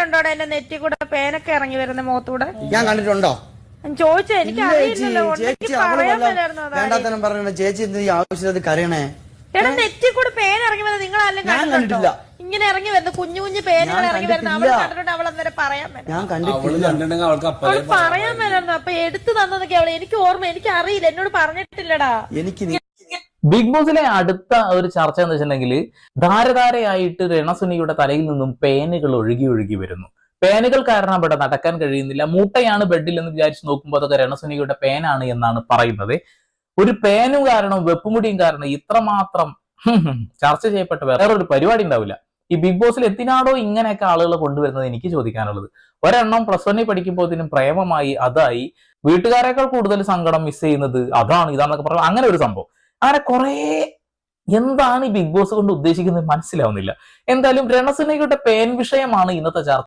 കണ്ടിട്ടുണ്ടോ എന്റെ നെറ്റി കൂടെ പേനൊക്കെ ഇറങ്ങി വരുന്ന മുഖത്തൂടെ? ഞാൻ കണ്ടിട്ടുണ്ടോ? ചോദിച്ചാ എനിക്ക് അറിയില്ലല്ലോ. ചേച്ചി വേണ്ടാത്തനം പറഞ്ഞു. ചേച്ചി എന്ത് ആവശ്യത്തിൽ കരയണേ? എടാ നെറ്റി കൂടെ പേന ഇറങ്ങി വരുന്നത് നിങ്ങളാരും കണ്ടിട്ടില്ല? ഇങ്ങനെ ഇറങ്ങി വരുന്ന കുഞ്ഞു കുഞ്ഞു പേനുകൾ ഇറങ്ങി വരുന്ന അവൾ കണ്ടിട്ടുണ്ട്. അവൾ അന്നേരം പറയാൻ ഞാൻ കണ്ടിട്ടില്ല. അവൾ പറയാൻ മേലായിരുന്നു. അപ്പൊ എടുത്തു തന്നതൊക്കെ അവള്. എനിക്ക് ഓർമ്മ, എനിക്ക് അറിയില്ല, എന്നോട് പറഞ്ഞിട്ടില്ലടാ. എനിക്ക് ബിഗ് ബോസിലെ അടുത്ത ഒരു ചർച്ച എന്ന് വെച്ചിട്ടുണ്ടെങ്കിൽ ധാരധാരയായിട്ട് രണസുനിയുടെ തലയിൽ നിന്നും പേനുകൾ ഒഴുകി ഒഴുകി വരുന്നു. പേനുകൾ കാരണം അവിടെ നടക്കാൻ കഴിയുന്നില്ല. മൂട്ടയാണ് ബെഡിൽ എന്ന് വിചാരിച്ച് നോക്കുമ്പോൾ അതൊക്കെ രണസുനിയുടെ പേനാണ് എന്നാണ് പറയുന്നത്. ഒരു പേനും കാരണം വെപ്പുമുടിയും കാരണം ഇത്രമാത്രം ചർച്ച ചെയ്യപ്പെട്ട വേറൊരു പരിപാടി ഉണ്ടാവില്ല. ഈ ബിഗ് ബോസിൽ എന്തിനാണോ ഇങ്ങനെയൊക്കെ ആളുകളെ കൊണ്ടുവരുന്നത് എനിക്ക് ചോദിക്കാനുള്ളത്. ഒരെണ്ണം +1 പഠിക്കുമ്പോഴത്തേനും പ്രേമമായി, അതായി, വീട്ടുകാരെക്കാൾ കൂടുതൽ സങ്കടം മിസ് ചെയ്യുന്നത് അതാണ് ഇതാന്നൊക്കെ പറഞ്ഞു. അങ്ങനെ ഒരു സംഭവം, അങ്ങനെ കുറെ എന്താണ് ഈ ബിഗ് ബോസ് കൊണ്ട് ഉദ്ദേശിക്കുന്നത് മനസ്സിലാവുന്നില്ല. എന്തായാലും രണസുനയുടെ പേൻ വിഷയമാണ് ഇന്നത്തെ ചർച്ച.